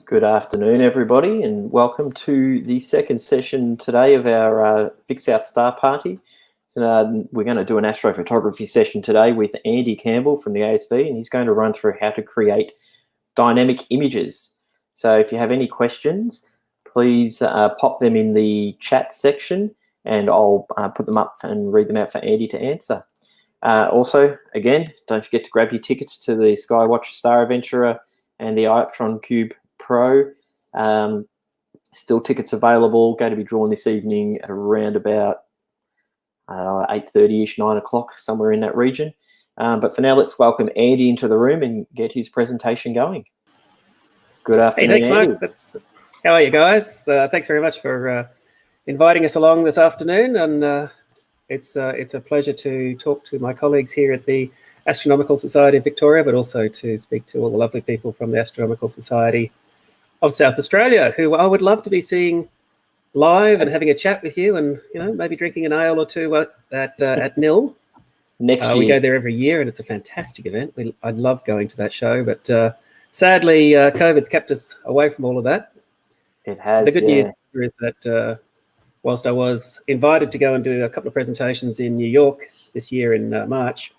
Good afternoon, everybody, and welcome to the second session today of our Vic South Star Party. We're going to do an astrophotography session today with Andy Campbell from the ASV, and he's going to run through how to create dynamic images. So if you have any questions, please pop them in the chat section, and I'll put them up and read them out for Andy to answer. Also, again, don't forget to grab your tickets to the Skywatch Star Adventurer and the Ioptron Cube Pro. Still tickets available. Going to be drawn this evening at around about 8:30ish, 9 o'clock, somewhere in that region. But for now, let's welcome Andy into the room and get his presentation going. Good afternoon, Hey, thanks, Andy. Mark. How are you guys? Thanks very much for inviting us along this afternoon, and it's a pleasure to talk to my colleagues here at the Astronomical Society of Victoria, but also to speak to all the lovely people from the Astronomical Society of South Australia, who I would love to be seeing live and having a chat with you, and maybe drinking an ale or two at Nil. Next year. We go there every year, and it's a fantastic event. I love going to that show, but sadly, COVID's kept us away from all of that. It has. The good news is that whilst I was invited to go and do a couple of presentations in New York this year in March,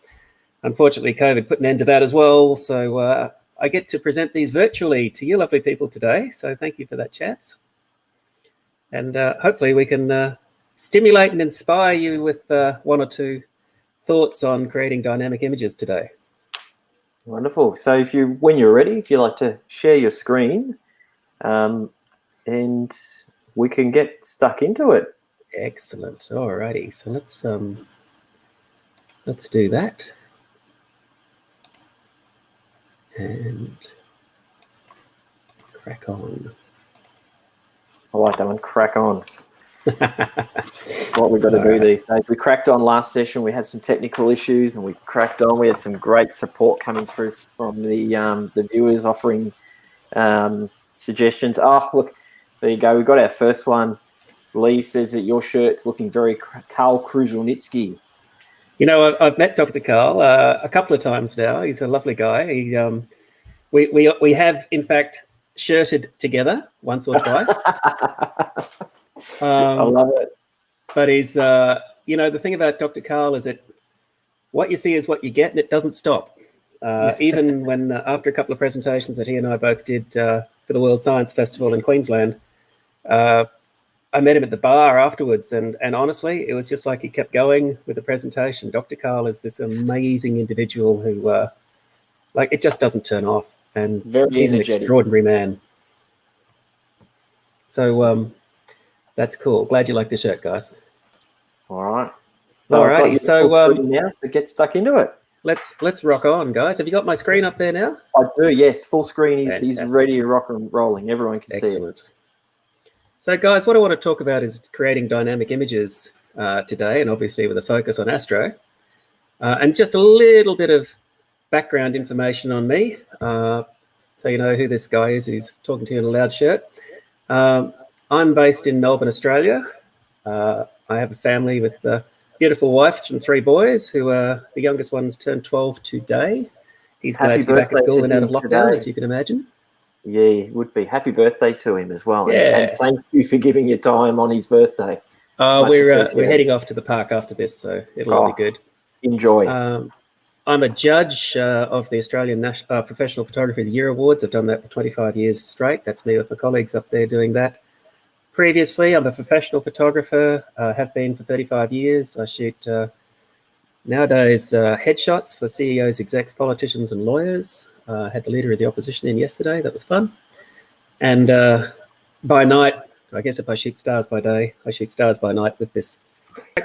unfortunately, COVID put an end to that as well. So I get to present these virtually to you lovely people today. So thank you for that, chats. And hopefully we can stimulate and inspire you with one or two thoughts on creating dynamic images today. Wonderful. So when you're ready, if you'd like to share your screen, and we can get stuck into it. Excellent. Alrighty. So let's do that. And crack on. I like that one, crack on. What we've got to do these days. We cracked on last session. We had some technical issues, and we cracked on. We had some great support coming through from the viewers offering suggestions. Oh, look, there you go. We got our first one. Leigh says that your shirt's looking very Karl Kruszelnicki. I've met Dr. Carl a couple of times now. He's a lovely guy. We have, in fact, shirted together once or twice. I love it. But he's, the thing about Dr. Carl is that what you see is what you get, and it doesn't stop. Even when, after a couple of presentations that he and I both did for the World Science Festival in Queensland, I met him at the bar afterwards, and honestly, it was just like he kept going with the presentation. Dr. Carl is this amazing individual who, it just doesn't turn off, and he's an extraordinary man. So that's cool. Glad you like the shirt, guys. All right. So alrighty. So now to get stuck into it. Let's rock on, guys. Have you got my screen up there now? I do. Yes, full screen is ready to rock and rolling. Everyone can see it. So, guys, what I want to talk about is creating dynamic images today, and obviously with a focus on astro. And just a little bit of background information on me, so you know who this guy is who's talking to you in a loud shirt. I'm based in Melbourne, Australia. I have a family with a beautiful wife and 3 boys, who are the youngest one's turned 12 today. He's glad to be back at school and out of lockdown, as you can imagine. Yeah, it would be. Happy birthday to him as well. Yeah. And thank you for giving your time on his birthday. We're heading off to the park after this, so it'll all be good. Enjoy. I'm a judge of the Australian Professional Photography of the Year Awards. I've done that for 25 years straight. That's me with my colleagues up there doing that. Previously, I'm a professional photographer, have been for 35 years. I shoot nowadays headshots for CEOs, execs, politicians, and lawyers. Had the Leader of the Opposition in yesterday. That was fun. And by night, I guess if I shoot stars by day, I shoot stars by night with this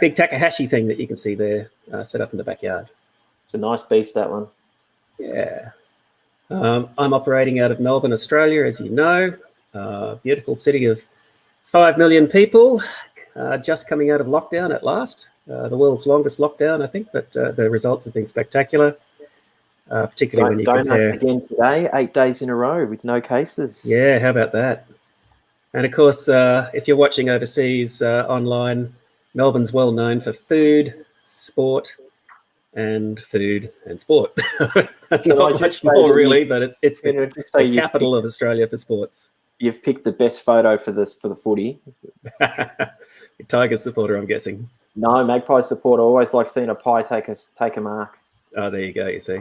big Takahashi thing that you can see there set up in the backyard. It's a nice beast, that one. Yeah. I'm operating out of Melbourne, Australia, as you know. Beautiful city of 5 million people, just coming out of lockdown at last. The world's longest lockdown, I think, but the results have been spectacular. Particularly when you compare again today, 8 days in a row with no cases. Yeah, how about that? And of course, if you're watching overseas online, Melbourne's well known for food, sport, and food and sport. I Not just much say more that really, but it's Can I just the say capital of Australia for sports. you've picked the best photo for the footy. Tiger supporter, I'm guessing. No, Magpie supporter. I always like seeing a pie take a mark. Oh, there you go, you see.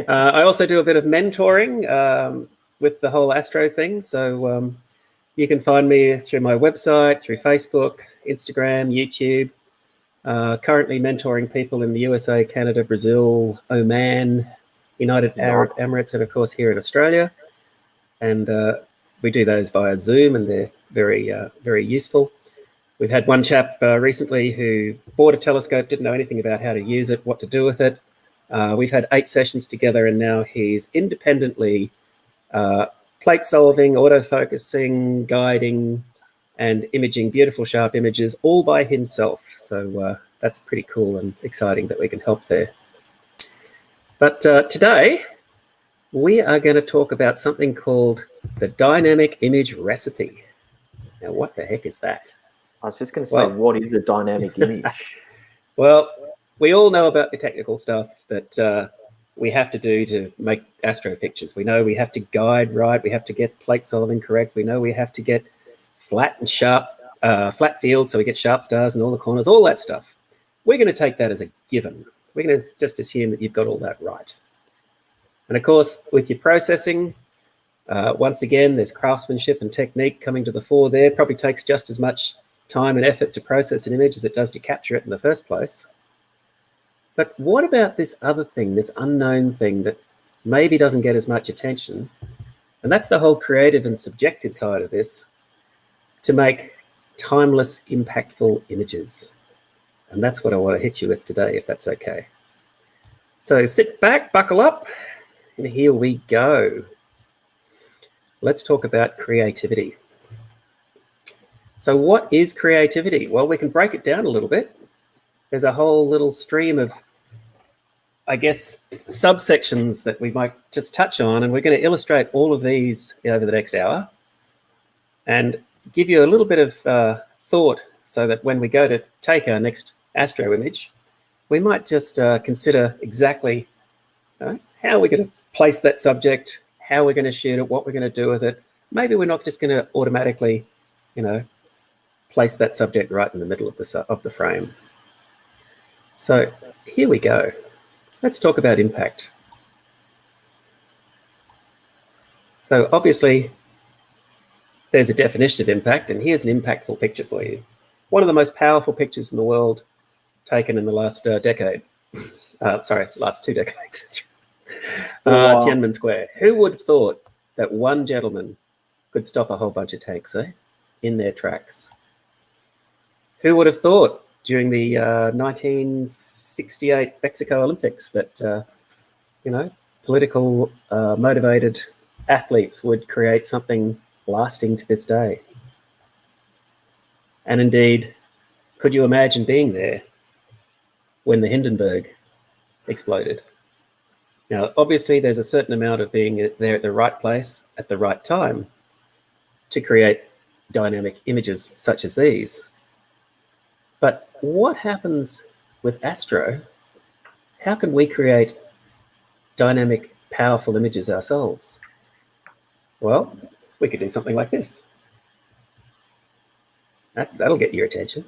I also do a bit of mentoring with the whole Astro thing. So you can find me through my website, through Facebook, Instagram, YouTube. Currently mentoring people in the USA, Canada, Brazil, Oman, United Arab Emirates, and of course here in Australia. And we do those via Zoom, and they're very useful. We've had one chap recently who bought a telescope, didn't know anything about how to use it, what to do with it. We've had 8 sessions together, and now he's independently plate solving, autofocusing, guiding, and imaging beautiful, sharp images all by himself. So that's pretty cool and exciting that we can help there. But today, we are going to talk about something called the dynamic image recipe. Now, what the heck is that? I was just going to say, what is a dynamic image? Well, we all know about the technical stuff that we have to do to make astro pictures. We know we have to guide right. We have to get plate solving correct. We know we have to get flat and sharp, flat fields so we get sharp stars in all the corners, all that stuff. We're going to take that as a given. We're going to just assume that you've got all that right. And of course, with your processing, once again, there's craftsmanship and technique coming to the fore there. Probably takes just as much time and effort to process an image as it does to capture it in the first place. But what about this other thing, this unknown thing that maybe doesn't get as much attention? And that's the whole creative and subjective side of this, to make timeless, impactful images. And that's what I want to hit you with today, if that's okay. So sit back, buckle up, and here we go. Let's talk about creativity. So what is creativity? Well, we can break it down a little bit. There's a whole little stream of, I guess, subsections that we might just touch on, and we're going to illustrate all of these over the next hour and give you a little bit of thought so that when we go to take our next astro image, we might just consider exactly how we're going to place that subject, how we're going to shoot it, what we're going to do with it. Maybe we're not just going to automatically, place that subject right in the middle of the frame. So here we go. Let's talk about impact. So obviously, there's a definition of impact, and here's an impactful picture for you. One of the most powerful pictures in the world taken in the last decade. Last 2 decades. Tiananmen Square. Who would have thought that one gentleman could stop a whole bunch of tanks in their tracks? Who would have thought during the 1968 Mexico Olympics that, political motivated athletes would create something lasting to this day? And indeed, could you imagine being there when the Hindenburg exploded? Now, obviously, there's a certain amount of being there at the right place at the right time to create dynamic images such as these. But what happens with astro? How can we create dynamic, powerful images ourselves? Well, we could do something like this. That'll get your attention.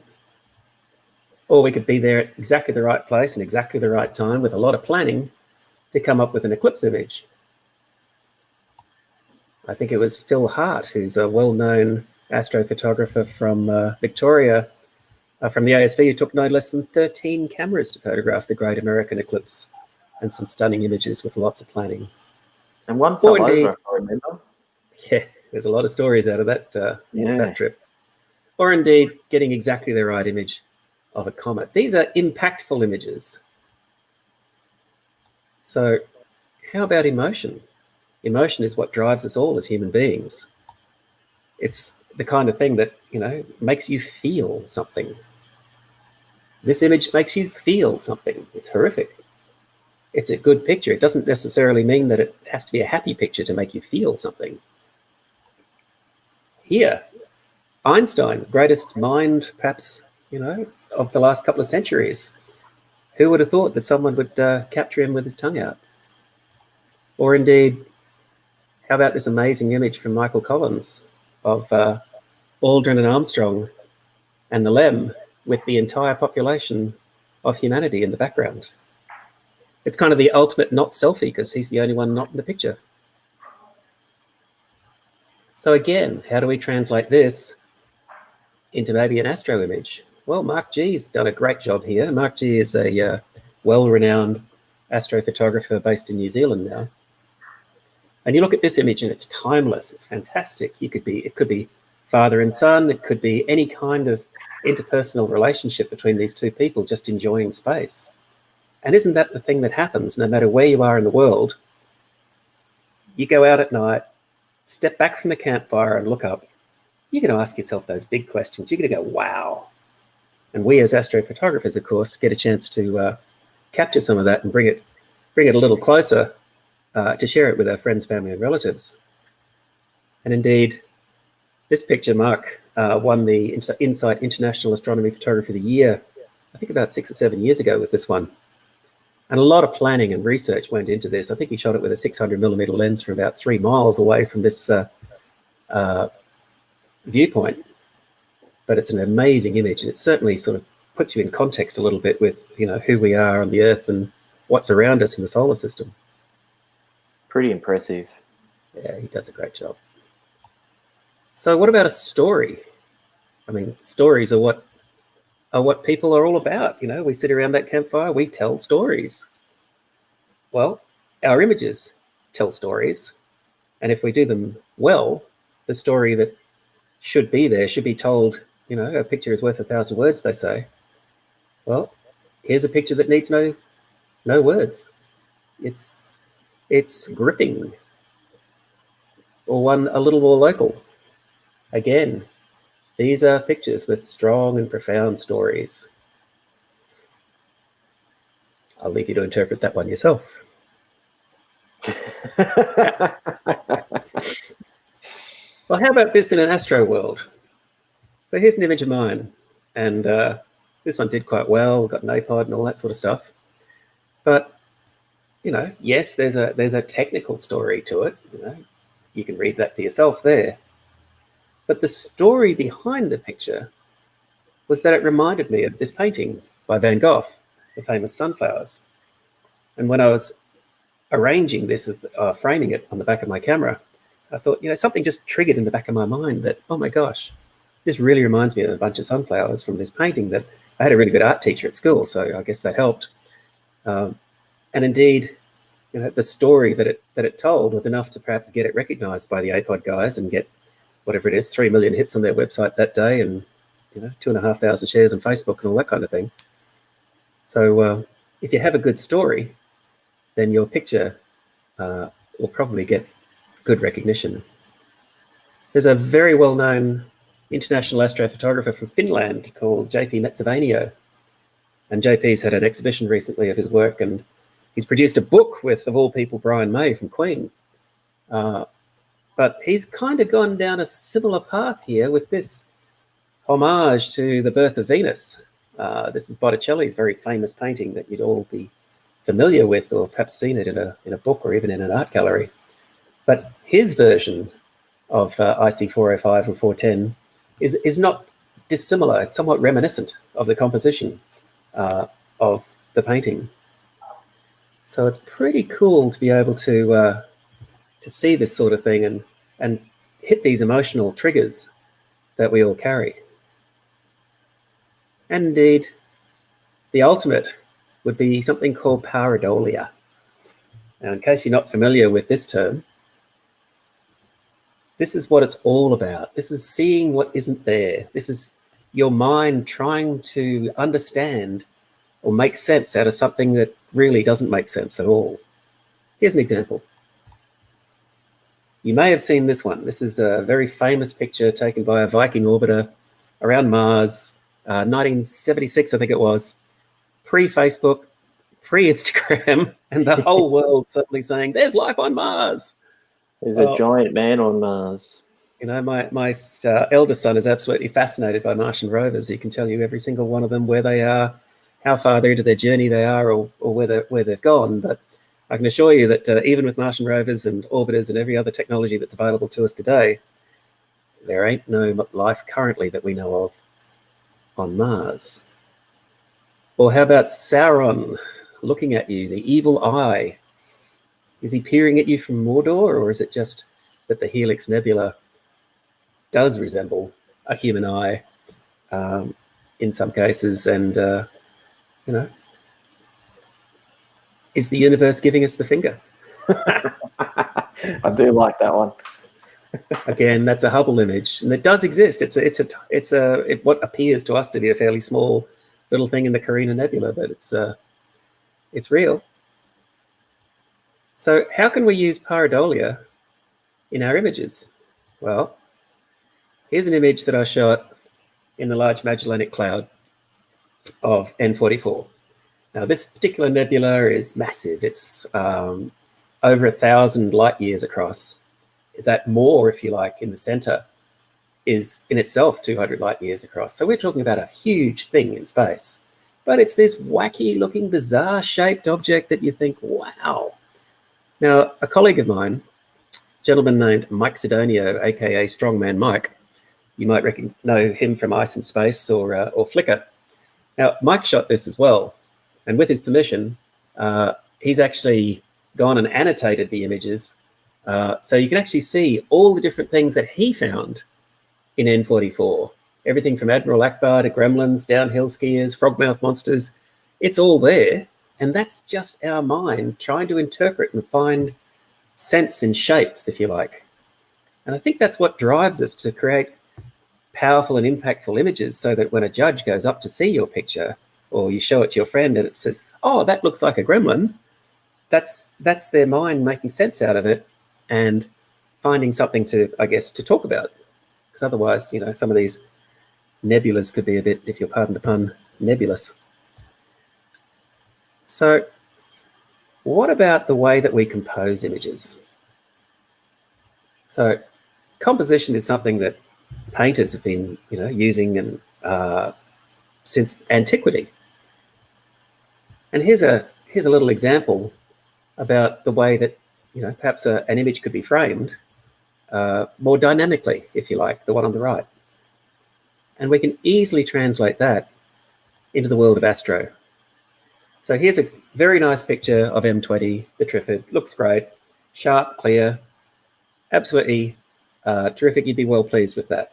Or we could be there at exactly the right place and exactly the right time with a lot of planning to come up with an eclipse image. I think it was Phil Hart, who's a well-known astrophotographer from Victoria, from the ASV, who took no less than 13 cameras to photograph the Great American Eclipse, and some stunning images with lots of planning. And one fell over, I remember. Yeah, there's a lot of stories out of that trip. Or indeed, getting exactly the right image of a comet. These are impactful images. So how about emotion? Emotion is what drives us all as human beings. It's the kind of thing that, makes you feel something. This image makes you feel something. It's horrific. It's a good picture. It doesn't necessarily mean that it has to be a happy picture to make you feel something. Here, Einstein, greatest mind, perhaps, of the last couple of centuries. Who would have thought that someone would capture him with his tongue out? Or indeed, how about this amazing image from Michael Collins of Aldrin and Armstrong and the LEM with the entire population of humanity in the background? It's kind of the ultimate not selfie because he's the only one not in the picture. So again, how do we translate this into maybe an astro image? Well, Mark G's done a great job here. Mark G is a well-renowned astrophotographer based in New Zealand now. And you look at this image and it's timeless. It's fantastic. It could be father and son. It could be any kind of interpersonal relationship between these two people just enjoying space. And isn't that the thing that happens no matter where you are in the world? You go out at night, step back from the campfire and look up. You're going to ask yourself those big questions. You're going to go, wow. And we as astrophotographers, of course, get a chance to capture some of that and bring it a little closer to share it with our friends, family, and relatives. And indeed, this picture, Mark, won the Insight International Astronomy Photography of the Year, I think about 6 or 7 years ago with this one. And a lot of planning and research went into this. I think he shot it with a 600mm lens from about 3 miles away from this viewpoint. But it's an amazing image, and it certainly sort of puts you in context a little bit with, you know, who we are on the Earth and what's around us in the solar system. Pretty impressive. Yeah, he does a great job. So what about a story? I mean, stories are what people are all about. You know, we sit around that campfire, we tell stories. Well, our images tell stories. And if we do them well, the story that should be there should be told. You know, a picture is worth 1,000 words, they say. Well, here's a picture that needs no words. It's gripping. Or one a little more local. Again, these are pictures with strong and profound stories. I'll leave you to interpret that one yourself. Well, how about this in an astro world? So here's an image of mine, and this one did quite well, got an APOD and all that sort of stuff. But, you know, yes, there's a technical story to it. You know, you can read that for yourself there. But the story behind the picture was that it reminded me of this painting by Van Gogh, the famous Sunflowers. And when I was arranging this, framing it on the back of my camera, I thought, you know, something just triggered in the back of my mind that, oh my gosh, this really reminds me of a bunch of sunflowers from this painting. That I had a really good art teacher at school, so I guess that helped. And indeed, you know, the story that it told was enough to perhaps get it recognized by the APOD guys and get whatever it is, 3 million hits on their website that day, and, you know, 2,500 shares on Facebook and all that kind of thing. So if you have a good story, then your picture will probably get good recognition. There's a very well-known international astrophotographer from Finland called JP Mitzvanio. And JP's had an exhibition recently of his work, and he's produced a book with, of all people, Brian May from Queen. But he's kind of gone down a similar path here with this homage to the birth of Venus. This is Botticelli's very famous painting that you'd all be familiar with, or perhaps seen it in a book or even in an art gallery. But his version of IC 405 and 410 is not dissimilar. It's somewhat reminiscent of the composition of the painting. So it's pretty cool to be able to see this sort of thing and hit these emotional triggers that we all carry. And indeed, the ultimate would be something called Paradolia. Now, in case you're not familiar with this term, this is what it's all about. This is seeing what isn't there. This is your mind trying to understand or make sense out of something that really doesn't make sense at all. Here's an example. You may have seen this one. This is a very famous picture taken by a Viking orbiter around Mars, 1976, I think it was, pre-Facebook, pre-Instagram, and the whole world suddenly saying, there's life on Mars. There's a giant man on Mars. You know, my eldest son is absolutely fascinated by Martian rovers. He can tell you every single one of them, where they are, how far into their journey they are or where they've gone. But I can assure you that even with Martian rovers and orbiters and every other technology that's available to us today, there ain't no life currently that we know of on Mars. Or how about Sauron looking at you, the evil eye? Is he peering at you from Mordor, or is it just that the Helix Nebula does resemble a human eye in some cases? And, you know, is the universe giving us the finger? I do like that one. Again, that's a Hubble image, and it does exist. It's what appears to us to be a fairly small little thing in the Carina Nebula, but it's real. So how can we use Paradolia in our images? Well, here's an image that I shot in the Large Magellanic Cloud of N44. Now, this particular nebula is massive. It's over 1,000 light years across. That more, if you like, in the center is in itself 200 light years across. So we're talking about a huge thing in space. But it's this wacky looking, bizarre shaped object that you think, wow. Now, a colleague of mine, a gentleman named Mike Sidonio, aka Strongman Mike, you might know him from Ice and Space or Flickr. Now, Mike shot this as well. And with his permission, he's actually gone and annotated the images. So you can actually see all the different things that he found in N44. Everything from Admiral Akbar to gremlins, downhill skiers, frogmouth monsters. It's all there. And that's just our mind trying to interpret and find sense in shapes, if you like. And I think that's what drives us to create powerful and impactful images, so that when a judge goes up to see your picture, or you show it to your friend and it says, oh, that looks like a gremlin, that's their mind making sense out of it and finding something to, I guess, to talk about. Because otherwise, you know, some of these nebulas could be a bit, if you'll pardon the pun, nebulous. So what about the way that we compose images? So composition is something that painters have been, you know, using and since antiquity. And here's a little example about the way that, you know, perhaps an image could be framed more dynamically, if you like, the one on the right. And we can easily translate that into the world of astro. So here's a very nice picture of M20, the Trifid. Looks great, sharp, clear, absolutely terrific. You'd be well pleased with that.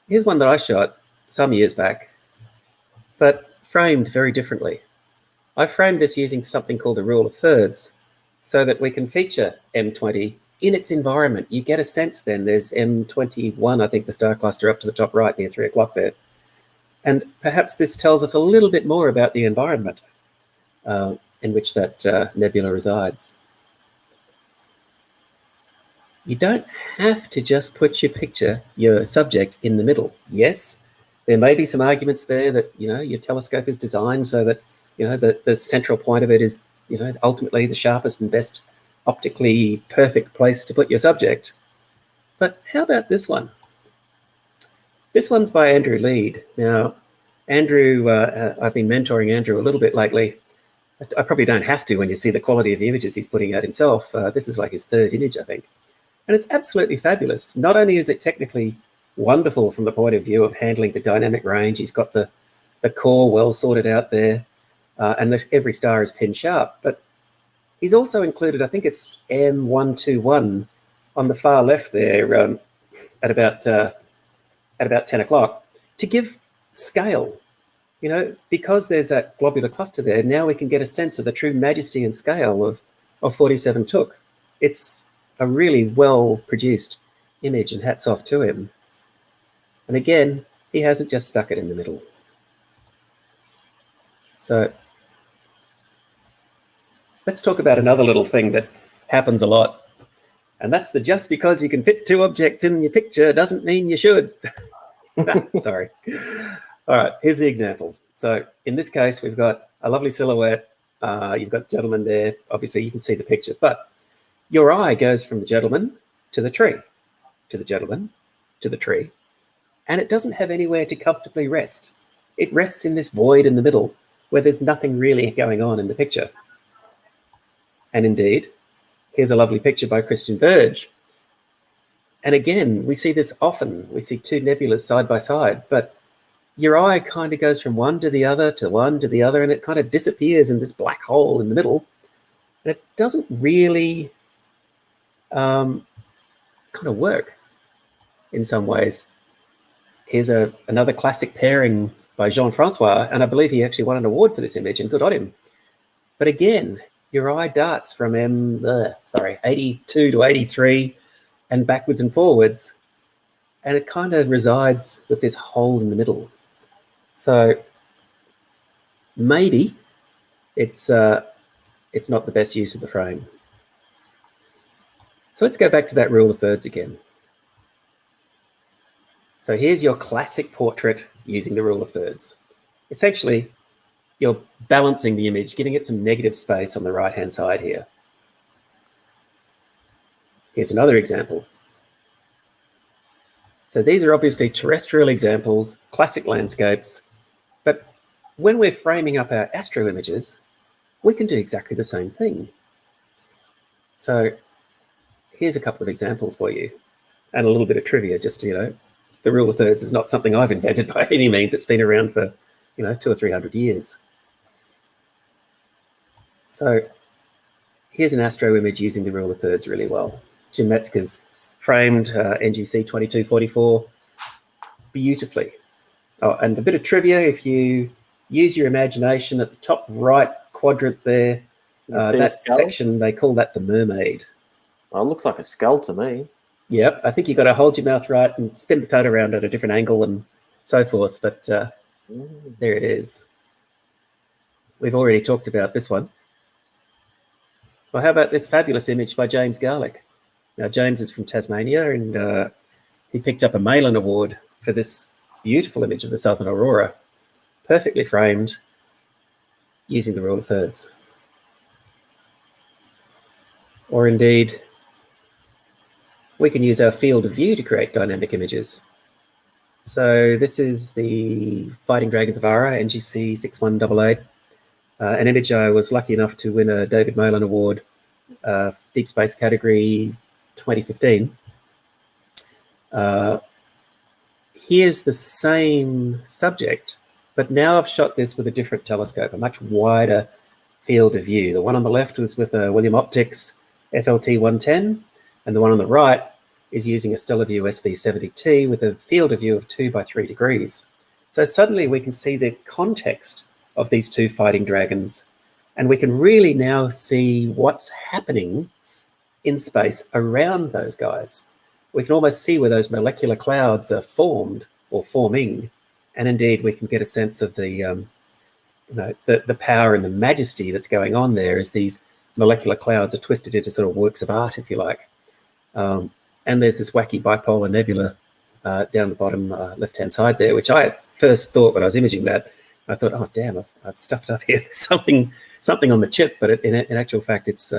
Here's one that I shot some years back, but framed very differently. I framed this using something called the rule of thirds, so that we can feature M20 in its environment. You get a sense then, there's M21, I think the star cluster up to the top right near 3 o'clock there. And perhaps this tells us a little bit more about the environment in which that nebula resides. You don't have to just put your subject in the middle. Yes, there may be some arguments there that, you know, your telescope is designed so that, you know, the central point of it is, you know, ultimately the sharpest and best optically perfect place to put your subject. But how about this one? This one's by Andrew Leigh. Now, Andrew, I've been mentoring Andrew a little bit lately. I probably don't have to when you see the quality of the images he's putting out himself. This is like his third image, I think. And it's absolutely fabulous. Not only is it technically wonderful from the point of view of handling the dynamic range, he's got the core well sorted out there, and every star is pin sharp, but he's also included, I think it's M121 on the far left there at about 10 o'clock to give scale. You know, because there's that globular cluster there, now we can get a sense of the true majesty and scale of 47 Took. It's a really well-produced image, and hats off to him. And again, he hasn't just stuck it in the middle. So let's talk about another little thing that happens a lot. And that's the just because you can fit two objects in your picture doesn't mean you should. Sorry. All right, here's the example. So in this case, we've got a lovely silhouette. You've got the gentleman there. Obviously, you can see the picture. But your eye goes from the gentleman to the tree, to the gentleman, to the tree. And it doesn't have anywhere to comfortably rest. it rests in this void in the middle where there's nothing really going on in the picture. And indeed, here's a lovely picture by Christian Burge. And again, we see this often. We see two nebulas side by side, but your eye kind of goes from one to the other to one to the other, and it kind of disappears in this black hole in the middle. And it doesn't really kind of work in some ways. Here's another classic pairing by Jean-Francois, and I believe he actually won an award for this image, and good on him. But again, your eye darts from 82 to 83 and backwards and forwards, and it kind of resides with this hole in the middle. So maybe it's not the best use of the frame. So let's go back to that rule of thirds again. So here's your classic portrait using the rule of thirds. Essentially, you're balancing the image, giving it some negative space on the right-hand side here. Here's another example. So these are obviously terrestrial examples, classic landscapes, but when we're framing up our astro images, we can do exactly the same thing. So here's a couple of examples for you, and a little bit of trivia, just to, the rule of thirds is not something I've invented by any means. It's been around for, 200 or 300 years. So here's an astro image using the rule of thirds really well. Jim Metzger's framed NGC 2244 beautifully. Oh, and a bit of trivia, if you use your imagination at the top right quadrant there, that section, they call that the mermaid. Well, it looks like a skull to me. Yep, I think you've got to hold your mouth right and spin the code around at a different angle and so forth, but there it is. We've already talked about this one. Well, how about this fabulous image by James Garlick? Now, James is from Tasmania, and he picked up a Mullen Award for this beautiful image of the Southern Aurora, perfectly framed using the rule of thirds. Or indeed, we can use our field of view to create dynamic images. So this is the Fighting Dragons of Ara, NGC 6188, an image I was lucky enough to win a David Mullen Award, Deep Space category 2015. Here's the same subject, but now I've shot this with a different telescope, a much wider field of view. The one on the left was with a William Optics FLT 110, and the one on the right is using a Stellarvue SV70T with a field of view of 2 by 3 degrees. So suddenly we can see the context of these two fighting dragons, and we can really now see what's happening in space around those guys. We can almost see where those molecular clouds are formed or forming, and indeed we can get a sense of the power and the majesty that's going on there as these molecular clouds are twisted into sort of works of art, if you like. And there's this wacky bipolar nebula down the bottom left-hand side there, which I first thought when I was imaging that, I thought, oh damn, I've stuffed up here. There's something on the chip, but in actual fact, it's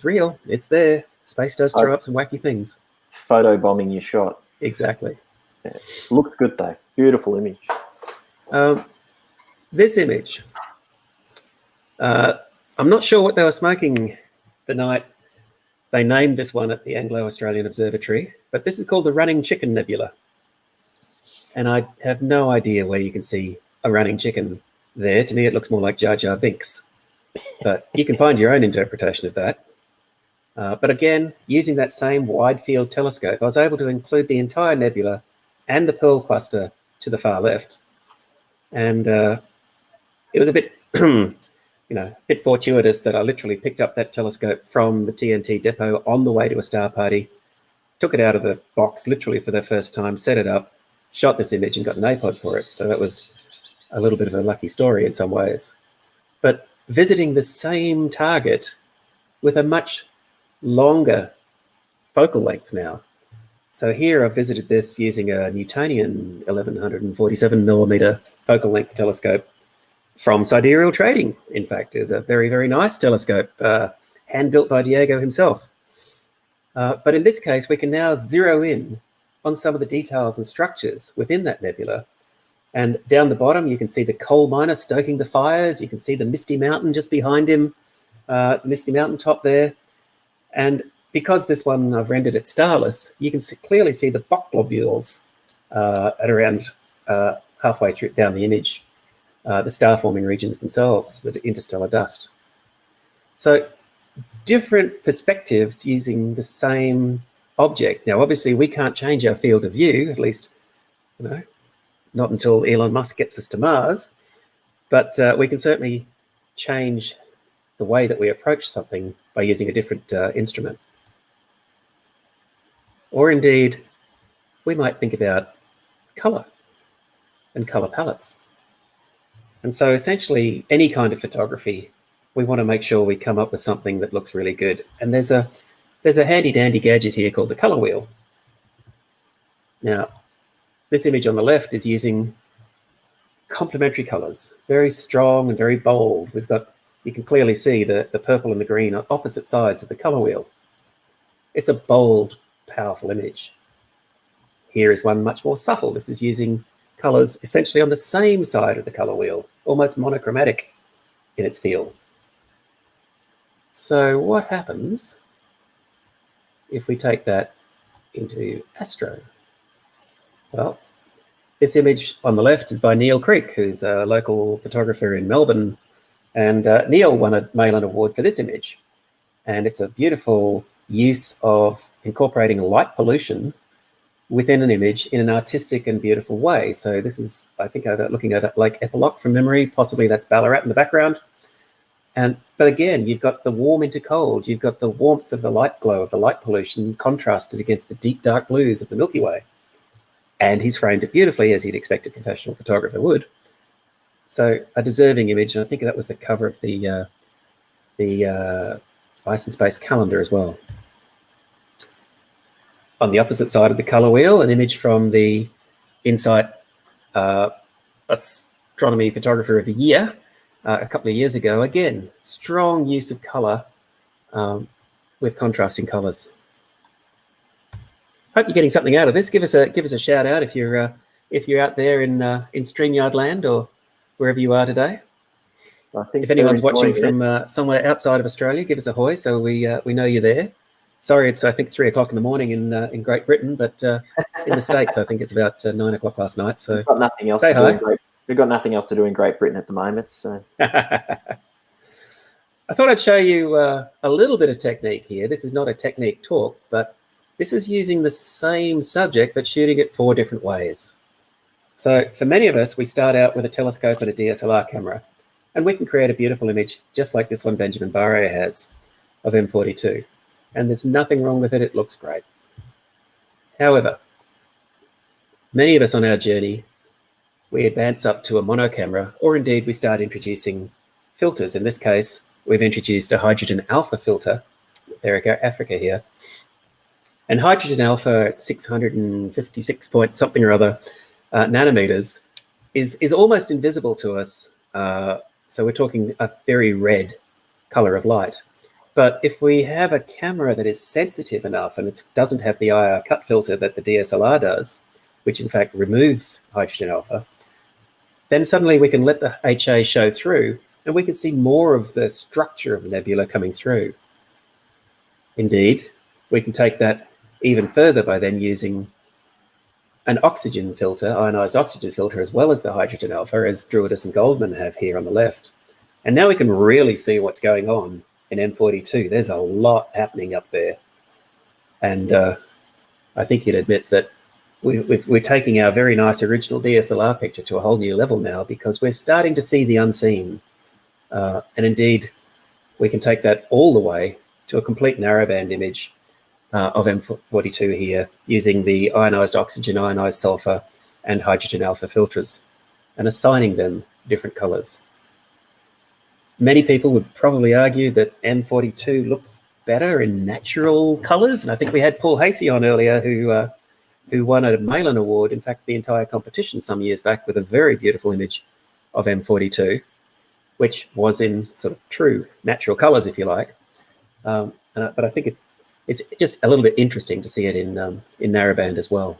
real. It's there. Space does throw up some wacky things. It's photo bombing your shot. Exactly. Yeah. Looks good though. Beautiful image. This image, I'm not sure what they were smoking the night they named this one at the Anglo-Australian Observatory, but this is called the Running Chicken Nebula. And I have no idea where you can see a running chicken there. To me, it looks more like Jar Jar Binks. But you can find your own interpretation of that. But again, using that same wide field telescope, I was able to include the entire nebula and the Pearl cluster to the far left. And it was a bit, a bit fortuitous that I literally picked up that telescope from the TNT depot on the way to a star party, took it out of the box literally for the first time, set it up, shot this image and got an APOD for it. So that was a little bit of a lucky story in some ways. But visiting the same target with a much longer focal length now. So here I've visited this using a Newtonian 1147 millimeter focal length telescope from Sidereal Trading. In fact, is a very, very nice telescope, hand-built by Diego himself. But in this case, we can now zero in on some of the details and structures within that nebula And down the bottom, you can see the coal miner stoking the fires. You can see the misty mountain just behind him, the misty mountain top there. And because this one I've rendered it starless, you can clearly see the Bok globules at around halfway through down the image, the star-forming regions themselves, the interstellar dust. So different perspectives using the same object. Now, obviously, we can't change our field of view, at least, not until Elon Musk gets us to Mars, but we can certainly change the way that we approach something by using a different instrument. Or indeed, we might think about color and color palettes. And so essentially, any kind of photography, we want to make sure we come up with something that looks really good. And there's a handy dandy gadget here called the color wheel. Now, this image on the left is using complementary colors, very strong and very bold. You can clearly see the purple and the green on opposite sides of the color wheel. It's a bold, powerful image. Here is one much more subtle. This is using colors essentially on the same side of the color wheel, almost monochromatic in its feel. So what happens if we take that into Astro? Well, this image on the left is by Neil Creek, who's a local photographer in Melbourne. And Neil won a Mullen Award for this image. And it's a beautiful use of incorporating light pollution within an image in an artistic and beautiful way. So this is, I think, looking at Lake Epilogue from memory. Possibly that's Ballarat in the background. But again, you've got the warm into cold. You've got the warmth of the light glow of the light pollution contrasted against the deep dark blues of the Milky Way. And he's framed it beautifully, as you'd expect a professional photographer would. So a deserving image, and I think that was the cover of the license-based calendar as well. On the opposite side of the color wheel, an image from the Insight Astronomy Photographer of the Year a couple of years ago. Again, strong use of color with contrasting colors. Hope you're getting something out of this. Give us a shout out if you're out there in StreamYard land or wherever you are today. I think if anyone's watching from somewhere outside of Australia, give us a hoy so we know you're there. Sorry, it's I think 3 o'clock in the morning in Great Britain, but in the States I think it's about 9 o'clock last night. So we've got nothing else say to hi. do. We've got nothing else to do in Great Britain at the moment. So I thought I'd show you a little bit of technique here. This is not a technique talk, but this is using the same subject but shooting it 4 different ways. So for many of us, we start out with a telescope and a DSLR camera, and we can create a beautiful image just like this one Benjamin Barre has of M42. And there's nothing wrong with it. It looks great. However, many of us on our journey, we advance up to a mono camera, or indeed we start introducing filters. In this case, we've introduced a hydrogen alpha filter, Erica Africa here. And hydrogen alpha at 656 point something or other nanometers is almost invisible to us. So we're talking a very red color of light. But if we have a camera that is sensitive enough and it doesn't have the IR cut filter that the DSLR does, which in fact removes hydrogen alpha, then suddenly we can let the HA show through and we can see more of the structure of the nebula coming through. Indeed, we can take that even further by then using an oxygen filter, ionized oxygen filter, as well as the hydrogen alpha, as Druidus and Goldman have here on the left. And now we can really see what's going on in M42. There's a lot happening up there. And I think you'd admit that we're taking our very nice original DSLR picture to a whole new level now, because we're starting to see the unseen. And indeed, we can take that all the way to a complete narrowband image of M42 here, using the ionized oxygen, ionized sulfur, and hydrogen alpha filters, and assigning them different colors. Many people would probably argue that M42 looks better in natural colors, and I think we had Paul Hasey on earlier who won a Mullen Award, in fact the entire competition some years back, with a very beautiful image of M42, which was in sort of true natural colors, if you like. But I think it's just a little bit interesting to see it in narrowband as well.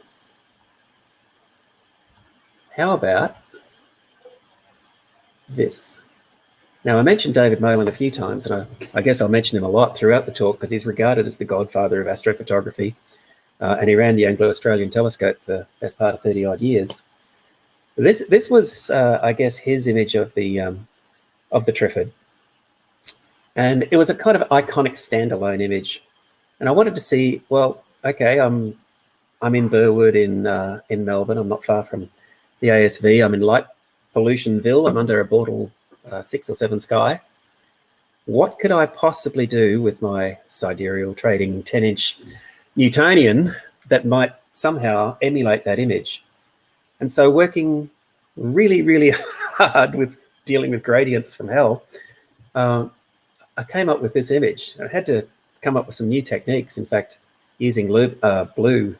How about this. Now, I mentioned David Mullen a few times, and I guess I'll mention him a lot throughout the talk because he's regarded as the godfather of astrophotography, and he ran the Anglo-Australian telescope for the best part of 30-odd years. This was, I guess, his image of the Trifid, and it was a kind of iconic standalone image. And I wanted to see, well, okay, I'm in Burwood in Melbourne. I'm not far from the ASV. I'm in light pollutionville. I'm under a Bortle 6 or 7 sky. What could I possibly do with my sidereal trading 10-inch Newtonian that might somehow emulate that image? And so working really, really hard with dealing with gradients from hell, I came up with this image. I had to come up with some new techniques, in fact, using blue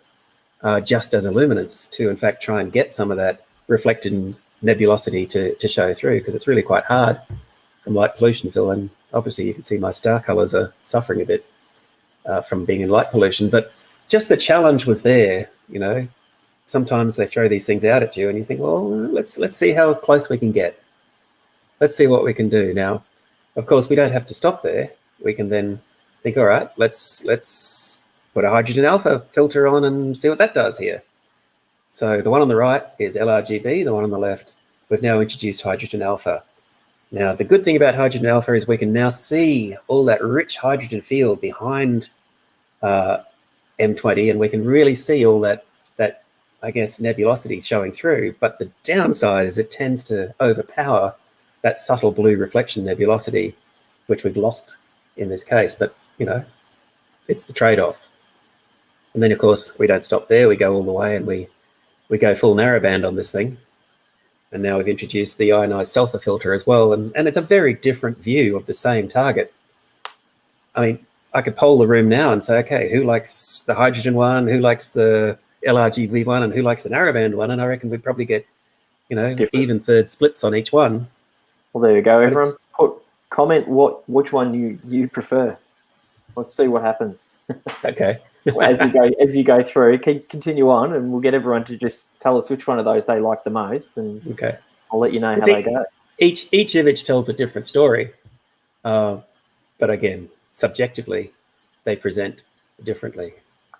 just as illuminance to, in fact, try and get some of that reflected nebulosity to show through, because it's really quite hard from light pollution fill. And obviously you can see my star colors are suffering a bit from being in light pollution, but just the challenge was there. You know, sometimes they throw these things out at you and you think, well, let's see how close we can get. Let's see what we can do. Now, of course, we don't have to stop there. We can then think, all right, let's put a hydrogen alpha filter on and see what that does here. So the one on the right is LRGB, the one on the left, we've now introduced hydrogen alpha. Now, the good thing about hydrogen alpha is we can now see all that rich hydrogen field behind M20, and we can really see all that, I guess, nebulosity showing through. But the downside is it tends to overpower that subtle blue reflection nebulosity, which we've lost in this case. But, you know, it's the trade-off. And then, of course, we don't stop there. We go all the way and we go full narrowband on this thing. And now we've introduced the ionized sulfur filter as well. And it's a very different view of the same target. I mean, I could poll the room now and say, okay, who likes the hydrogen one? Who likes the LRGB one? And who likes the narrowband one? And I reckon we'd probably get, you know, even third splits on each one. Well, there you go, everyone. Comment which one you prefer. Let's see what happens. Okay. as you go through, continue on, and we'll get everyone to just tell us which one of those they like the most, and okay, I'll let you know how they go. Each image tells a different story, but again, subjectively, they present differently.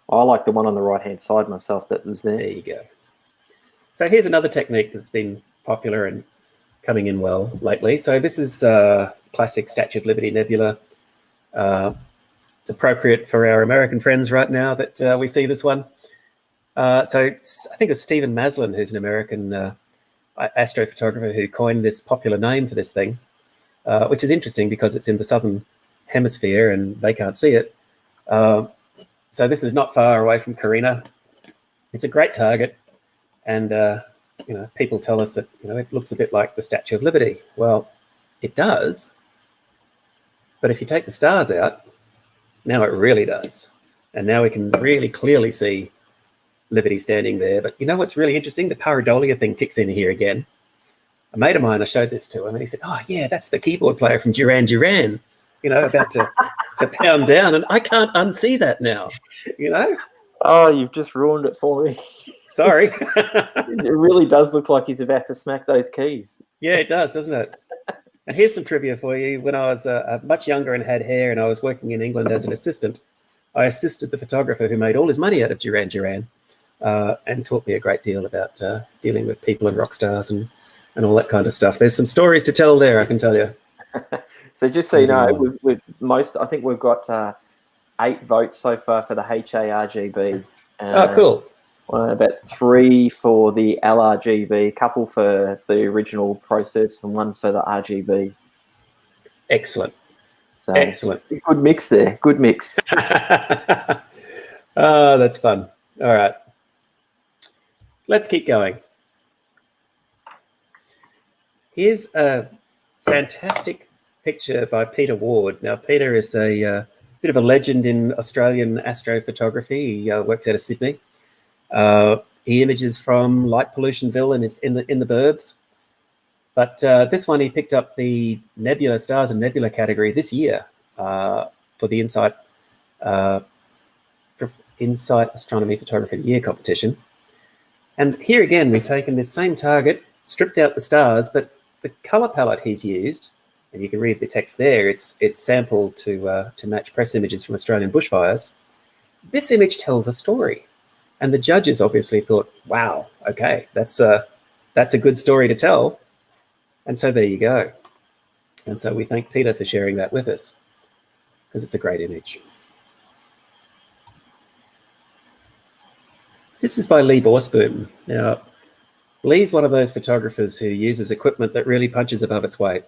I like the one on the right-hand side myself that was there. There you go. So here's another technique that's been popular and coming in well lately. So this is classic Statue of Liberty Nebula. It's appropriate for our American friends right now that we see this one. So I think it's Stephen Maslin, who's an American astrophotographer, who coined this popular name for this thing, which is interesting because it's in the southern hemisphere and they can't see it. So this is not far away from Carina. It's a great target, and you know, people tell us that, you know, it looks a bit like the Statue of Liberty. Well, it does, but if you take the stars out, now it really does. And now we can really clearly see Liberty standing there. But you know what's really interesting? The Paradolia thing kicks in here again. A mate of mine, I showed this to him, and he said, oh, yeah, that's the keyboard player from Duran Duran, you know, about to pound down. And I can't unsee that now, you know? Oh, you've just ruined it for me. Sorry. It really does look like he's about to smack those keys. Yeah, it does, doesn't it? And here's some trivia for you. When I was much younger and had hair and I was working in England as an assistant, I assisted the photographer who made all his money out of Duran Duran and taught me a great deal about dealing with people and rock stars and all that kind of stuff. There's some stories to tell there, I can tell you. So just so you know, I think we've got 8 votes so far for the HARGB. Oh, cool. About 3 for the LRGB, couple for the original process, and 1 for the RGB. Excellent. So, excellent. Good mix there. Good mix. Oh, that's fun. All right. Let's keep going. Here's a fantastic picture by Peter Ward. Now, Peter is a bit of a legend in Australian astrophotography. He works out of Sydney. He images from light pollutionville and is in the burbs. But this one, he picked up the Nebula Stars and Nebula category this year for the Insight Astronomy Photography of the Year competition. And here again, we've taken this same target, stripped out the stars, but the color palette he's used, and you can read the text there, it's sampled to match press images from Australian bushfires. This image tells a story. And the judges obviously thought, wow, okay, that's a good story to tell. And so there you go. And so we thank Peter for sharing that with us, because it's a great image. This is by Leigh Borsburn. Now, Leigh's one of those photographers who uses equipment that really punches above its weight.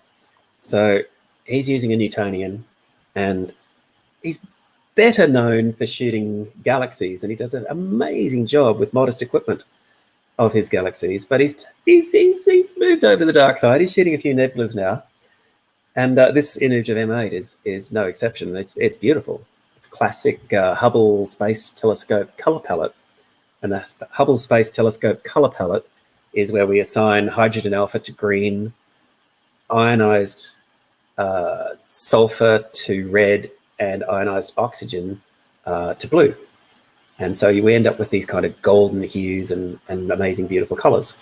So he's using a Newtonian, and he's better known for shooting galaxies, and he does an amazing job with modest equipment of his galaxies. But he's moved over the dark side. He's shooting a few nebulas now, and this image of M8 is no exception. It's beautiful. It's classic Hubble Space Telescope color palette, and the Hubble Space Telescope color palette is where we assign hydrogen alpha to green, ionized sulfur to red, and ionized oxygen to blue. And so we end up with these kind of golden hues and amazing, beautiful colors.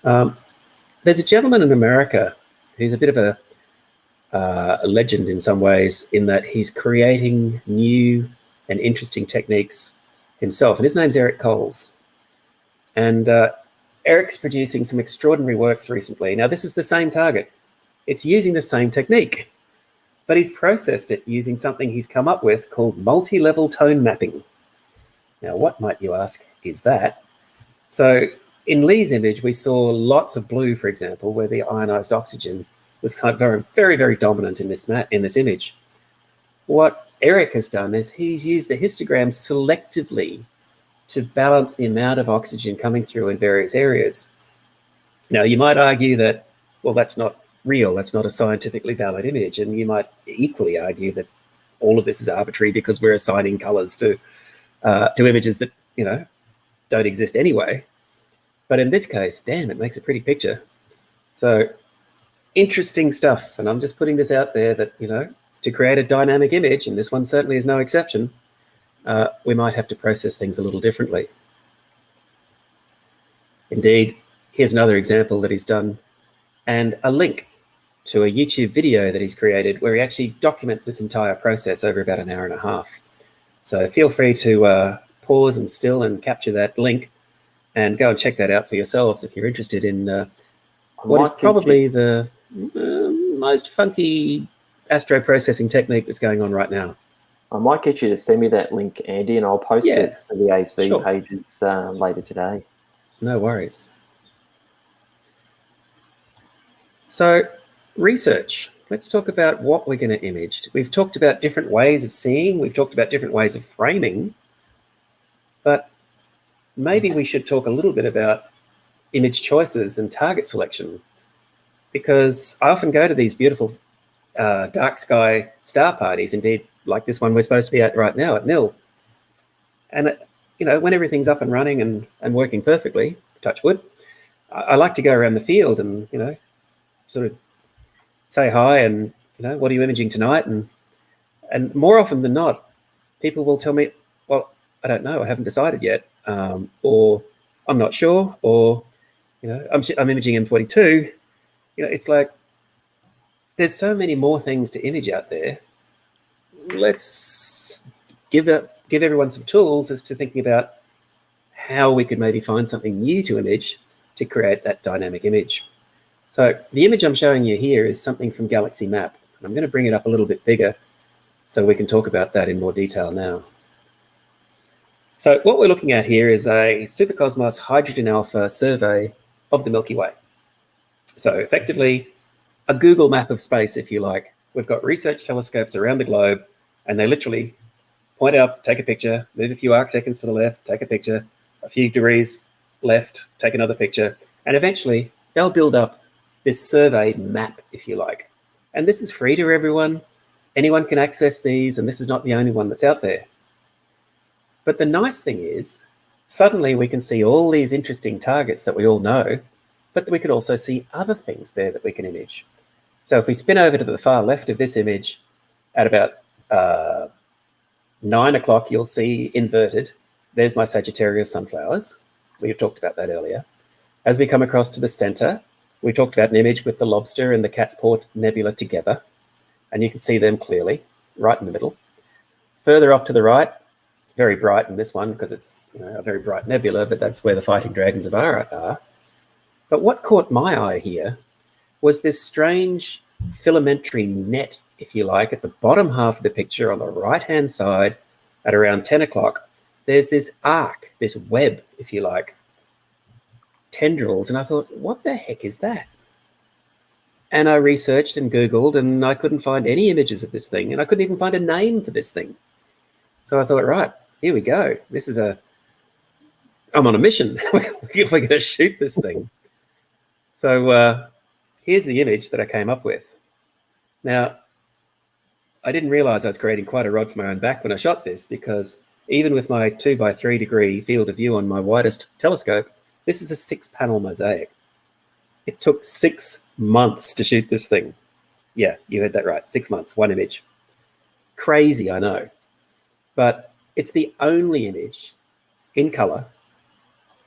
There's a gentleman in America who's a bit of a legend in some ways, in that he's creating new and interesting techniques himself. And his name's Eric Coles. And Eric's producing some extraordinary works recently. Now, this is the same target. It's using the same technique, but he's processed it using something he's come up with called multi-level tone mapping. Now, what, might you ask, is that? So in Leigh's image, we saw lots of blue, for example, where the ionized oxygen was kind of very, very dominant in this image. What Eric has done is he's used the histogram selectively to balance the amount of oxygen coming through in various areas. Now, you might argue that, well, that's not real, that's not a scientifically valid image, and you might equally argue that all of this is arbitrary because we're assigning colors to images that, you know, don't exist anyway. But in this case, damn, it makes a pretty picture. So interesting stuff, and I'm just putting this out there that, you know, to create a dynamic image, and this one certainly is no exception, we might have to process things a little differently. Indeed, here's another example that he's done, and a link to a YouTube video that he's created where he actually documents this entire process over about an hour and a half. So feel free to pause and still and capture that link and go and check that out for yourselves if you're interested in what is probably the most funky astro processing technique that's going on right now. I might get you to send me that link, Andy, and I'll post it to the ASV pages later today. No worries. So research. Let's talk about what we're going to image. We've talked about different ways of seeing. We've talked about different ways of framing. But maybe we should talk a little bit about image choices and target selection, because I often go to these beautiful dark sky star parties, indeed, like this one we're supposed to be at right now at NIL. And, you know, when everything's up and running and working perfectly, touch wood, I like to go around the field and, you know, sort of say hi and, you know, what are you imaging tonight? And more often than not, people will tell me, well, I don't know, I haven't decided yet, or I'm not sure, or, you know, I'm imaging M42. You know, it's like there's so many more things to image out there. Let's give everyone some tools as to thinking about how we could maybe find something new to image to create that dynamic image. So the image I'm showing you here is something from Galaxy Map. I'm going to bring it up a little bit bigger so we can talk about that in more detail now. So what we're looking at here is a supercosmos hydrogen alpha survey of the Milky Way. So effectively a Google map of space, if you like. We've got research telescopes around the globe, and they literally point out, take a picture, move a few arc seconds to the left, take a picture, a few degrees left, take another picture, and eventually they'll build up this survey map, if you like. And this is free to everyone. Anyone can access these, and this is not the only one that's out there. But the nice thing is, suddenly we can see all these interesting targets that we all know, but we could also see other things there that we can image. So if we spin over to the far left of this image at about 9 o'clock, you'll see inverted. There's my Sagittarius sunflowers. We talked about that earlier. As we come across to the center, we talked about an image with the lobster and the Cat's Paw Nebula together, and you can see them clearly right in the middle. Further off to the right, it's very bright in this one because it's a very bright nebula, but that's where the fighting dragons of Ara are. But what caught my eye here was this strange filamentary net, if you like, at the bottom half of the picture on the right-hand side at around 10 o'clock. There's this arc, this web, if you like, tendrils, and I thought, what the heck is that? And I researched and Googled, and I couldn't find any images of this thing, and I couldn't even find a name for this thing. So I thought, right, here we go. I'm on a mission if we're going to shoot this thing. So here's the image that I came up with. Now, I didn't realize I was creating quite a rod for my own back when I shot this, because even with my 2x3 degree field of view on my widest telescope, this is a 6-panel mosaic. It took 6 months to shoot this thing. Yeah, you heard that right. 6 months, one image. Crazy, I know. But it's the only image in color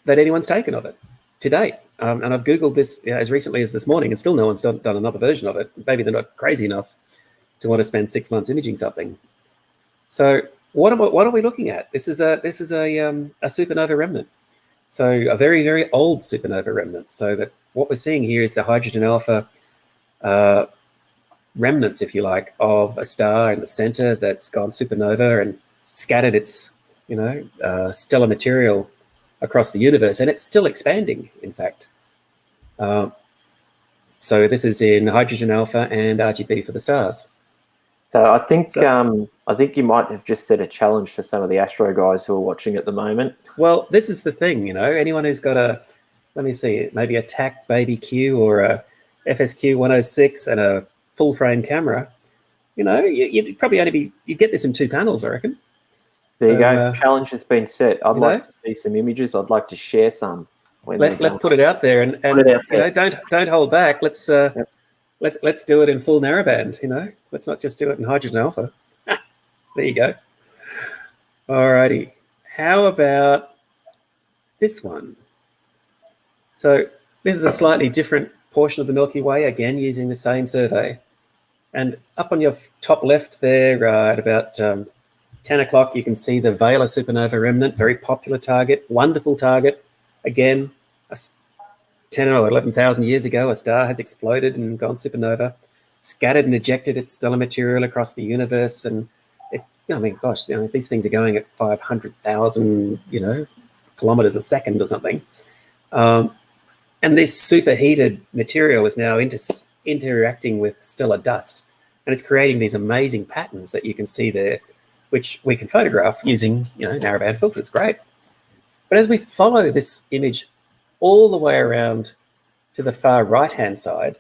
that anyone's taken of it to date. And I've Googled this as recently as this morning, and still no one's done another version of it. Maybe they're not crazy enough to want to spend 6 months imaging something. So what are we looking at? This is a supernova remnant. So a very, very old supernova remnant. So that what we're seeing here is the hydrogen alpha remnants, if you like, of a star in the center that's gone supernova and scattered its, stellar material across the universe, and it's still expanding, in fact. So this is in hydrogen alpha and RGB for the stars. So I think you might have just set a challenge for some of the astro guys who are watching at the moment. Well, this is the thing, anyone who's got let me see, maybe a TAC Baby Q or a FSQ 106 and a full frame camera, you'd probably you'd get this in 2 panels, I reckon. There you go. Challenge has been set. I'd like to see some images. I'd like to share some. Let's put it out there, and don't hold back. Let's do it in full narrowband. Let's not just do it in hydrogen alpha. There you go. Alrighty. How about this one? So this is a slightly different portion of the Milky Way, again using the same survey. And up on your top left there, at about 10 o'clock, you can see the Vela supernova remnant, very popular target, wonderful target. Again, 10 or 11,000 years ago, a star has exploded and gone supernova, scattered and ejected its stellar material across the universe. And these things are going at 500,000, kilometers a second or something. And this superheated material is now interacting with stellar dust, and it's creating these amazing patterns that you can see there, which we can photograph using, narrowband filters. Great. But as we follow this image all the way around to the far right-hand side,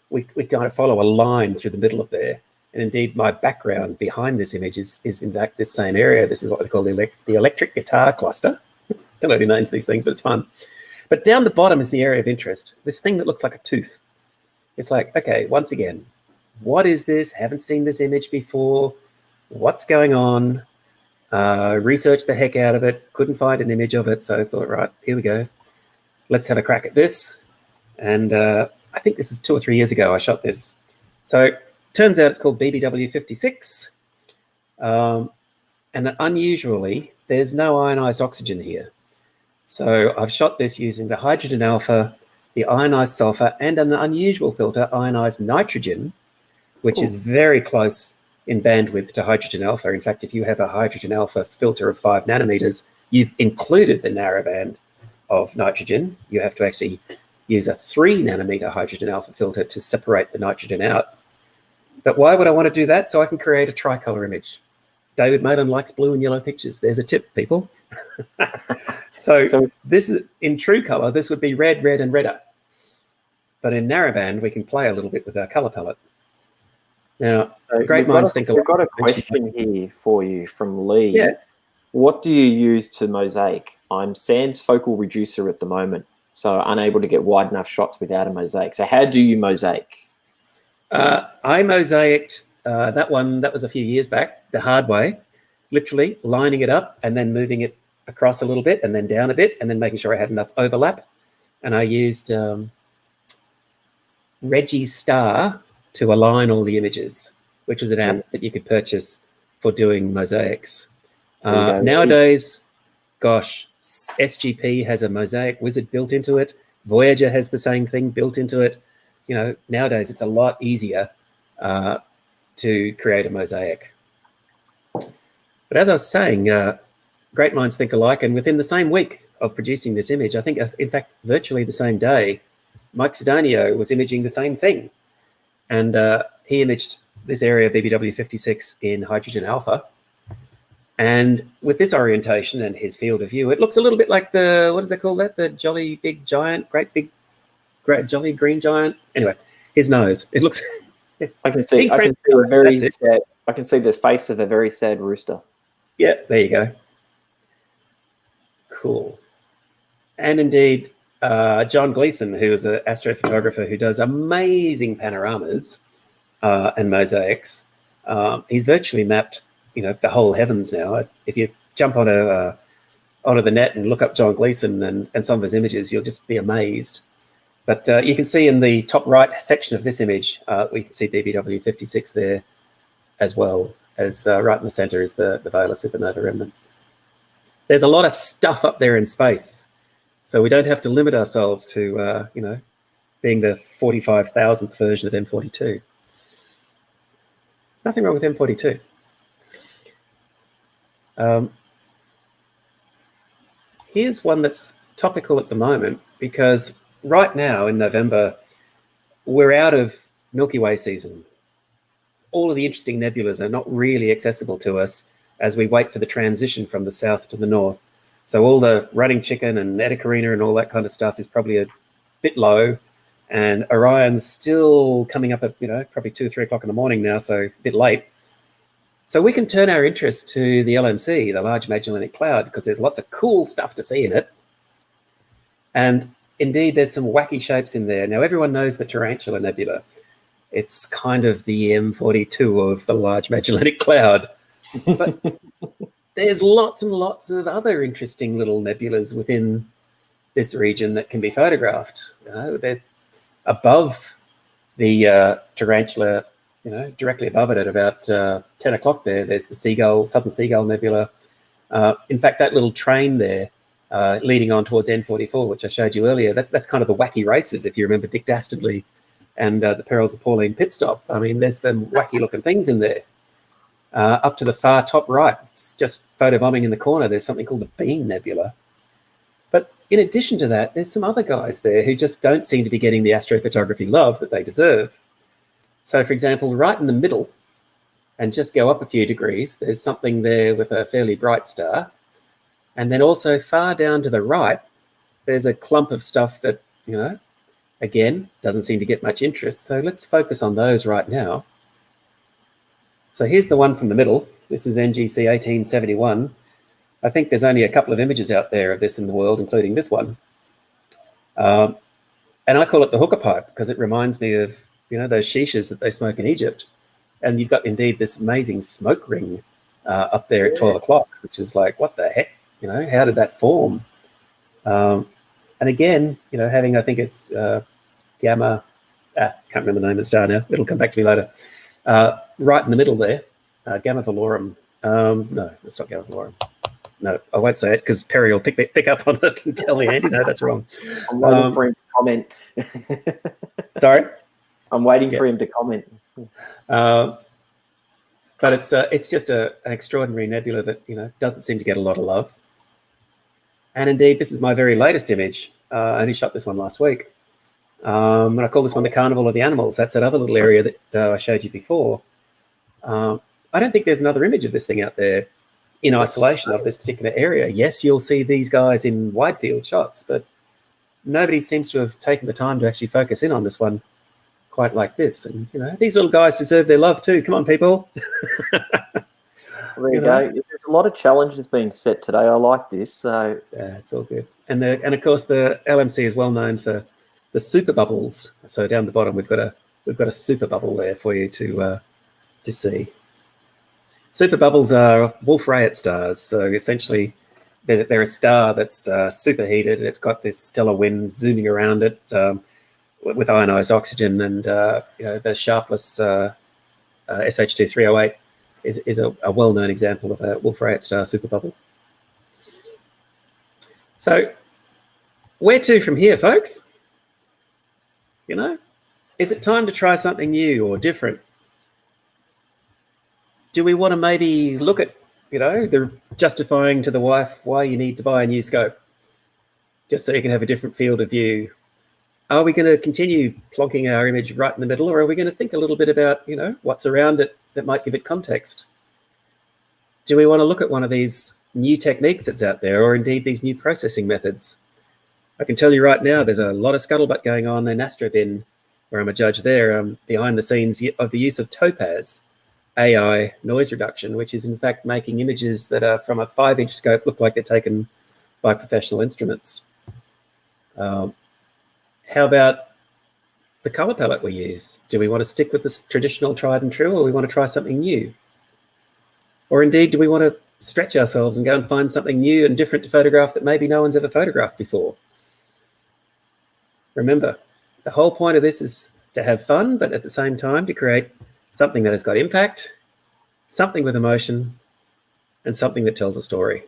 we kind of follow a line through the middle of there. And indeed, my background behind this image is in fact this same area. This is what they call the electric guitar cluster. Don't know who names these things, but it's fun. But down the bottom is the area of interest, this thing that looks like a tooth. It's like, okay, once again, what is this? Haven't seen this image before. What's going on? Researched the heck out of it. Couldn't find an image of it. So I thought, right, here we go. Let's have a crack at this. And I think this is 2 or 3 years ago I shot this. So turns out it's called BBW56. And unusually, there's no ionized oxygen here. So I've shot this using the hydrogen alpha, the ionized sulfur, and an unusual filter, ionized nitrogen, which is very close in bandwidth to hydrogen alpha. In fact, if you have a hydrogen alpha filter of 5 nanometers, you've included the narrowband of nitrogen. You have to actually use a 3 nanometer hydrogen alpha filter to separate the nitrogen out. But why would I want to do that? So I can create a tricolor image. David Mullen likes blue and yellow pictures. There's a tip, people. So this is in true color, this would be red, red, and redder. But in narrowband, we can play a little bit with our color palette. Now, great minds think alike. We've got a question here for you from Leigh. Yeah. What do you use to mosaic? I'm sans focal reducer at the moment, so unable to get wide enough shots without a mosaic. So how do you mosaic? I mosaicked that one, that was a few years back, the hard way, literally lining it up and then moving it across a little bit and then down a bit and then making sure I had enough overlap. And I used Reggie Star to align all the images, which was an app that you could purchase for doing mosaics. Nowadays, gosh, SGP has a mosaic wizard built into it. Voyager has the same thing built into it. You know, nowadays it's a lot easier to create a mosaic. But as I was saying, great minds think alike, and within the same week of producing this image, I think, in fact, virtually the same day, Mitzvanio was imaging the same thing. And he imaged this area, BBW 56, in hydrogen alpha. And with this orientation and his field of view, it looks a little bit like the, what does they call that? The jolly big giant, great jolly green giant. Anyway, his nose. It looks. I can see a very sad. I can see the face of a very sad rooster. Yeah, there you go. Cool. And indeed, John Gleason, who is an astrophotographer who does amazing panoramas and mosaics, he's virtually mapped, you know, the whole heavens now. If you jump onto the net and look up John Gleason and some of his images, you'll just be amazed. But you can see in the top right section of this image, we can see BBW 56 there, as well as right in the center is the Vela supernova remnant. There's a lot of stuff up there in space, so we don't have to limit ourselves to, you know, being the 45,000th version of M42. Nothing wrong with M42. Here's one that's topical at the moment, because right now in November, we're out of Milky Way season. All of the interesting nebulas are not really accessible to us as we wait for the transition from the south to the north. So all the running chicken and Eta Carina and all that kind of stuff is probably a bit low, and Orion's still coming up at, you know, probably 2 or 3 o'clock in the morning now, so a bit late. So we can turn our interest to the LMC, the Large Magellanic Cloud, because there's lots of cool stuff to see in it. And indeed, there's some wacky shapes in there. Now, everyone knows the Tarantula Nebula. It's kind of the M42 of the Large Magellanic Cloud. But there's lots and lots of other interesting little nebulas within this region that can be photographed. You know, they're above the Tarantula, you know, directly above it at about 10 o'clock there. There's the Southern Seagull Nebula. In fact, that little train there leading on towards N44, which I showed you earlier, that's kind of the wacky races, if you remember Dick Dastardly and the Perils of Pauline Pit Stop. I mean, there's some wacky looking things in there. Up to the far top right, it's just photobombing in the corner, there's something called the Bean Nebula. But in addition to that, there's some other guys there who just don't seem to be getting the astrophotography love that they deserve. So, for example, right in the middle, and just go up a few degrees, there's something there with a fairly bright star. And then also far down to the right, there's a clump of stuff that, you know, again, doesn't seem to get much interest. So let's focus on those right now. So here's the one from the middle. This is NGC 1871. I think there's only a couple of images out there of this in the world, including this one. And I call it the hookah pipe because it reminds me of, you know, those shishas that they smoke in Egypt. And you've got indeed this amazing smoke ring up there at 12 o'clock, which is like, what the heck? You know, how did that form? And again, you know, having, I think it's gamma, can't remember the name of the star now. It'll come back to me later. Right in the middle there, Gamma Velorum. No, it's not Gamma Velorum. No, I won't say it because Perry will pick up on it and tell me, Andy, no, that's wrong. I'm waiting for him to comment. Sorry? I'm waiting for him to comment. But it's just an extraordinary nebula that, you know, doesn't seem to get a lot of love. And indeed, this is my very latest image. I only shot this one last week. And I call this one the Carnival of the Animals. That's that other little area that I showed you before. I don't think there's another image of this thing out there in isolation of this particular area. Yes, you'll see these guys in wide field shots, but nobody seems to have taken the time to actually focus in on this one quite like this. And, you know, these little guys deserve their love too. Come on, people. There you go. There's a lot of challenges being set today. I like this. So yeah, it's all good. And of course the LMC is well known for the super bubbles. So down the bottom we've got a super bubble there for you to see. Super bubbles are Wolf-Rayet stars. So essentially they're a star that's superheated and it's got this stellar wind zooming around it. with ionized oxygen, and the sharpless SH2308 is a well-known example of a Wolf-Rayet star superbubble. So where to from here, folks? Is it time to try something new or different? Do we want to maybe look at, the justifying to the wife why you need to buy a new scope, just so you can have a different field of view? Are we going to continue plonking our image right in the middle, or are we going to think a little bit about, what's around it that might give it context? Do we want to look at one of these new techniques that's out there, or indeed these new processing methods? I can tell you right now, there's a lot of scuttlebutt going on in Astrobin, where I'm a judge there, behind the scenes of the use of Topaz AI noise reduction, which is in fact making images that are from a 5-inch scope look like they're taken by professional instruments. How about the color palette we use? Do we want to stick with this traditional tried and true, or we want to try something new? Or indeed, do we want to stretch ourselves and go and find something new and different to photograph that maybe no one's ever photographed before? Remember, the whole point of this is to have fun, but at the same time to create something that has got impact, something with emotion, and something that tells a story.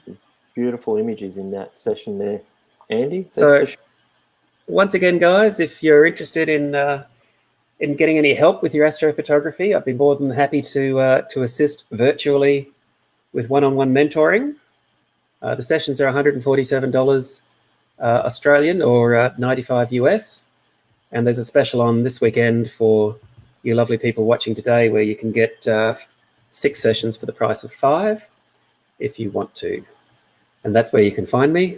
Some beautiful images in that session there, Andy. So once again, guys, if you're interested in getting any help with your astrophotography, I'd be more than happy to assist virtually with one-on-one mentoring. The sessions are $147 Australian or 95 US. And there's a special on this weekend for you lovely people watching today, where you can get 6 sessions for the price of 5 if you want to. And that's where you can find me.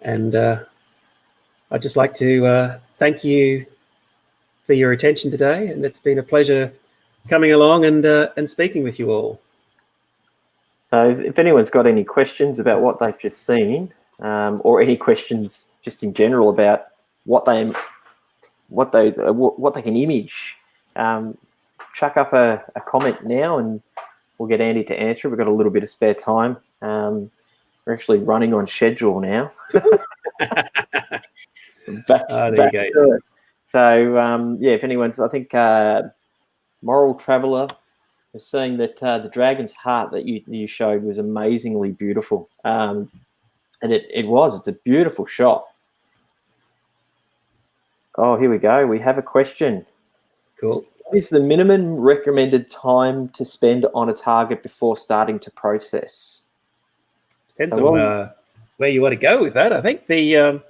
And I'd just like to thank you for your attention today. And it's been a pleasure coming along and speaking with you all. So if anyone's got any questions about what they've just seen, or any questions just in general about what they can image, chuck up a comment now and we'll get Andy to answer. We've got a little bit of spare time. We're actually running on schedule now. There you go. So yeah, if anyone's, I think Moral Traveller is saying that the dragon's heart that you showed was amazingly beautiful, and it's a beautiful shot. Oh, here we go. We have a question. Cool. What is the minimum recommended time to spend on a target before starting to process? Depends on where you want to go with that. I think you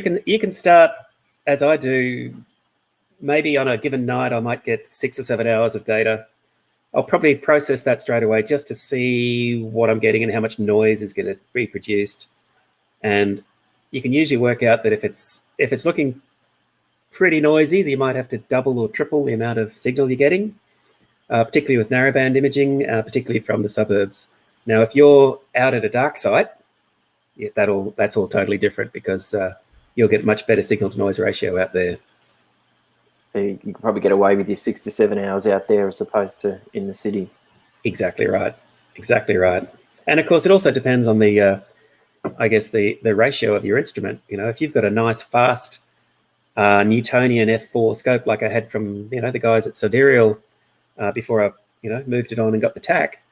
can start, as I do, maybe on a given night I might get 6 or 7 hours of data. I'll probably process that straight away just to see what I'm getting and how much noise is going to be produced. And you can usually work out that if it's looking pretty noisy, you might have to double or triple the amount of signal you're getting, particularly with narrowband imaging, particularly from the suburbs. Now, if you're out at a dark site, that's all totally different, because you'll get much better signal to noise ratio out there. So you can probably get away with your 6 to 7 hours out there as opposed to in the city. Exactly right. Exactly right. And of course, it also depends on the ratio of your instrument. If you've got a nice fast Newtonian f4 scope like I had from the guys at Sidereal before I moved it on and got the TAC,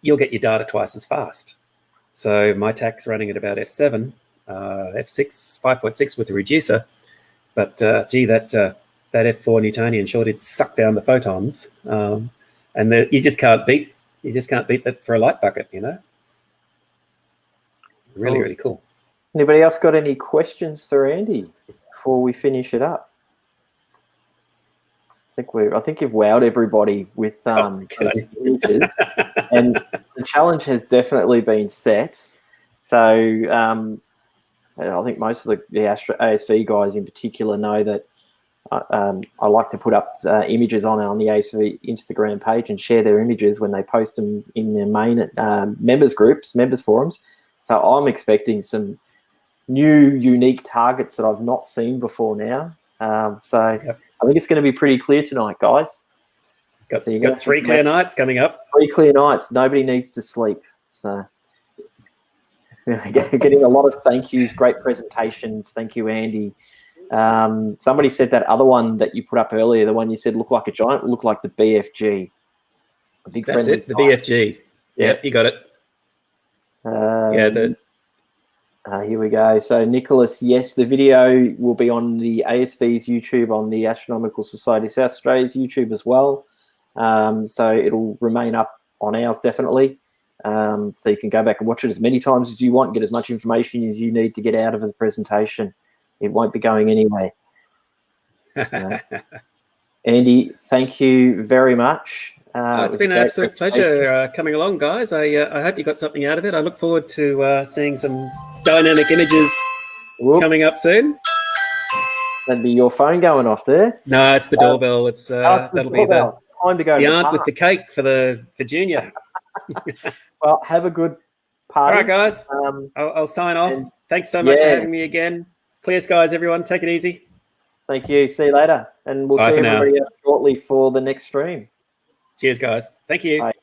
you'll get your data twice as fast. So my TAC's running at about f7, f6, 5.6 with the reducer, but gee, that f4 Newtonian sure did suck down the photons, and you just can't beat that for a light bucket. Really cool. Anybody else got any questions for Andy before we finish it up? I think you've wowed everybody with those images, and the challenge has definitely been set. So I think most of the ASV guys in particular know that I like to put up images on the ASV Instagram page and share their images when they post them in their main members forums. So I'm expecting some new, unique targets that I've not seen before now. Yep. I think it's going to be pretty clear tonight, guys. Got 3 clear nights coming up. 3 clear nights. Nobody needs to sleep. So Getting a lot of thank yous, great presentations. Thank you, Andy. Somebody said that other one that you put up earlier, the one you said looked like a giant, looked like the BFG. A big That's friendly it, the giant. BFG. Yeah, you got it. Here we go. So, Nicholas, yes, the video will be on the ASV's YouTube, on the Astronomical Society South Australia's YouTube as well. So it'll remain up on ours, definitely. So you can go back and watch it as many times as you want, get as much information as you need to get out of the presentation. It won't be going anywhere. So, Andy, thank you very much. It's been an absolute pleasure coming along, guys. I hope you got something out of it. I look forward to seeing some dynamic images coming up soon. That'd be your phone going off there. No, it's the doorbell. It's that'll be the time to go. The aunt with the cake for Junior. Well, have a good party. All right, guys. I'll sign off. Thanks so much for having me again. Clear skies, everyone. Take it easy. Thank you. See you later. And we'll see everybody else shortly for the next stream. Cheers, guys. Thank you. Bye.